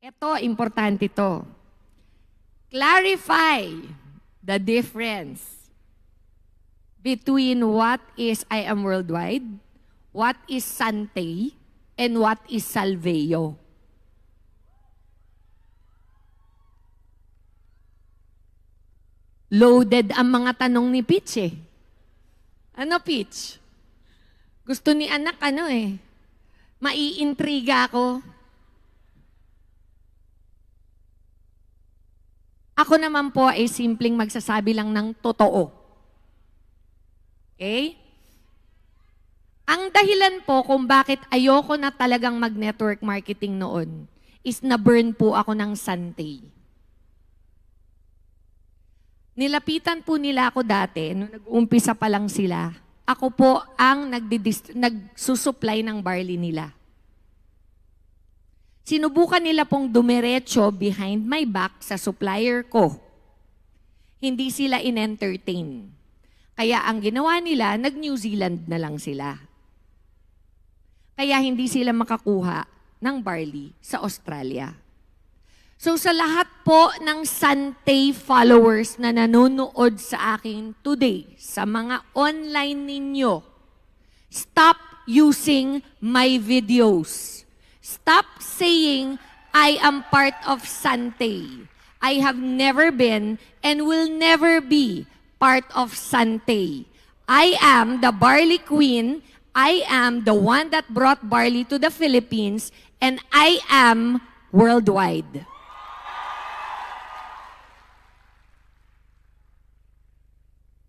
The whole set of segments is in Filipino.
Ito, importante to. Clarify the difference between what is I Am Worldwide, what is Sante, and what is Salveo. Loaded ang mga tanong ni Peach eh. Ano, Peach? Gusto ni anak, maiintriga ako. Ako naman po ay simpleng magsasabi lang ng totoo. Okay? Ang dahilan po kung bakit ayoko na talagang mag-network marketing noon is na-burn po ako ng Sante. Nilapitan po nila ako dati, nung nag-uumpisa pa lang sila. Ako po ang nagsusupply ng barley nila. Sinubukan nila pong dumiretso behind my back sa supplier ko. Hindi sila in-entertain. Kaya ang ginawa nila, nag-New Zealand na lang sila. Kaya hindi sila makakuha ng barley sa Australia. So sa lahat po ng Sante followers na nanonood sa akin today, sa mga online ninyo, stop using my videos. Stop saying, I am part of Sante. I have never been and will never be part of Sante. I am the barley queen. I am the one that brought barley to the Philippines, and I am worldwide.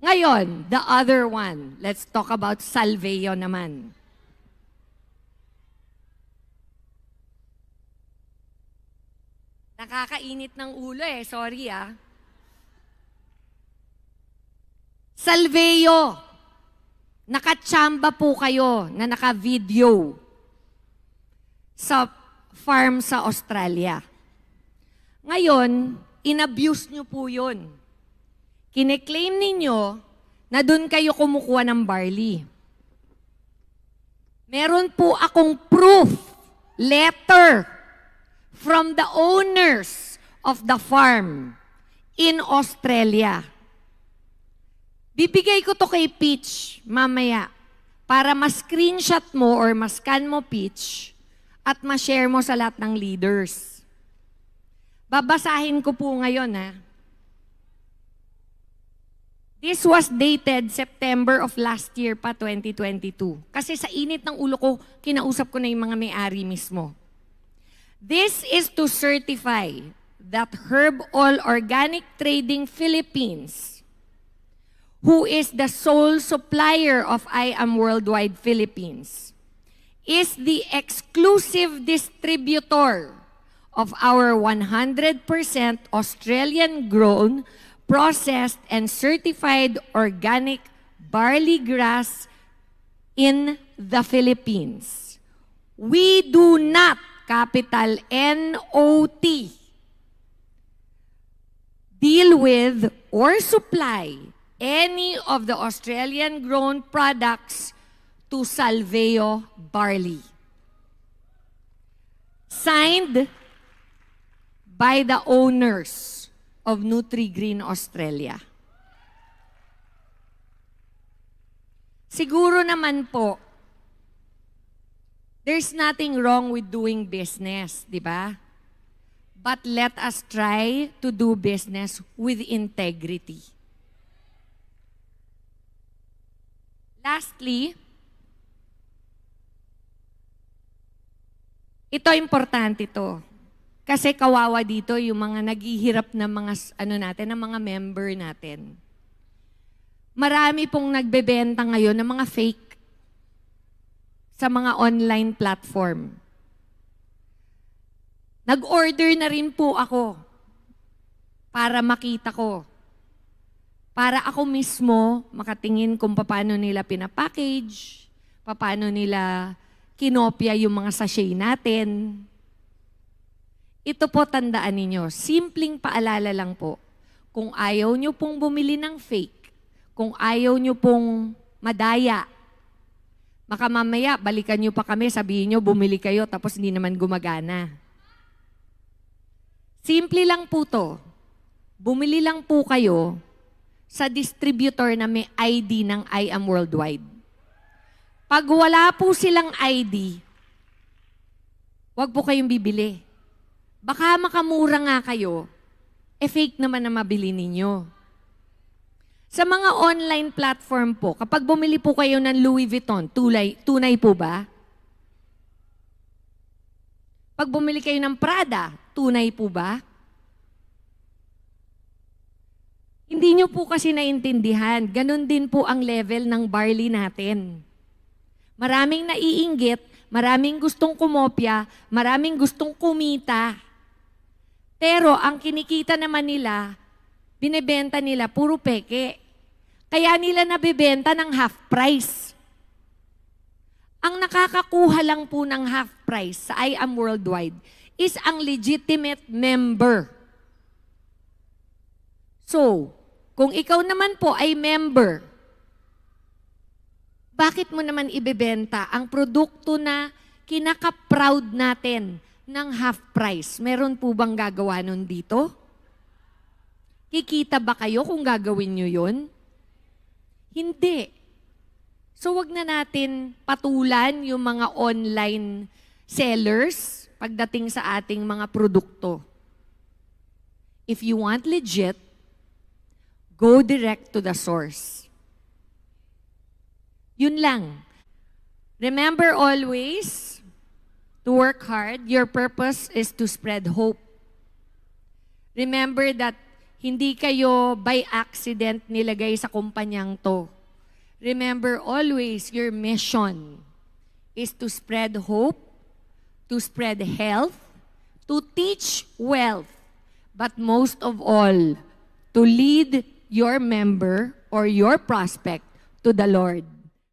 Ngayon, the other one. Let's talk about Salveo naman. Nakakainit ng ulo sorry Salveo, nakachamba po kayo na naka-video sa farm sa Australia. Ngayon, inabuse nyo po yun. Kine-claim ninyo na doon kayo kumukuha ng barley. Meron po akong proof, letter, from the owners of the farm in Australia. Bibigay ko to kay Peach mamaya para ma-screenshot mo or ma-scan mo, Peach, at ma-share mo sa lahat ng leaders. Babasahin ko po ngayon This was dated September of last year pa, 2022. Kasi sa init ng ulo ko, kinausap ko na yung mga may-ari mismo. This is to certify that Herb All Organic Trading Philippines, who is the sole supplier of I Am Worldwide Philippines, is the exclusive distributor of our 100% Australian-grown, processed, and certified organic barley grass in the Philippines. We do not, capital NOT, deal with or supply any of the Australian-grown products to Salveo barley. Signed by the owners of NutriGreen Australia. Siguro naman po, there's nothing wrong with doing business, di ba? But let us try to do business with integrity. Lastly, ito importante to. Kasi kawawa dito yung mga naghihirap na mga ng mga member natin. Marami pong nagbebenta ngayon ng mga fake sa mga online platform. Nag-order na rin po ako para makita ko. Para ako mismo makatingin kung paano nila pinapackage, paano nila kinopya yung mga sachet natin. Ito po tandaan ninyo, simpleng paalala lang po. Kung ayaw nyo pong bumili ng fake, kung ayaw nyo pong madaya, baka mamaya balikan nyo pa kami, sabihin nyo bumili kayo tapos hindi naman gumagana. Simple lang po to. Bumili lang po kayo sa distributor na may ID ng I Am Worldwide. Pag wala po silang ID, wag po kayong bibili. Baka makamura nga kayo, fake naman na mabili ninyo. Sa mga online platform po, kapag bumili po kayo ng Louis Vuitton, tunay po ba? Pag bumili kayo ng Prada, tunay po ba? Hindi nyo po kasi naintindihan. Ganon din po ang level ng barley natin. Maraming naiinggit, maraming gustong kumopya, maraming gustong kumita. Pero ang kinikita naman nila, binebenta nila puro peke. Kaya nila nabebenta ng half price. Ang nakakakuha lang po ng half price sa I Am Worldwide is ang legitimate member. So, kung ikaw naman po ay member, bakit mo naman ibebenta ang produkto na kinaka-proud natin ng half price? Meron po bang gagawa nun dito? Kikita ba kayo kung gagawin nyo yun? Hindi. So wag na natin patulan yung mga online sellers pagdating sa ating mga produkto. If you want legit, go direct to the source. Yun lang. Remember always to work hard. Your purpose is to spread hope. Remember that hindi kayo by accident nilagay sa kumpanyang to. Remember always your mission is to spread hope, to spread health, to teach wealth, but most of all, to lead your member or your prospect to the Lord.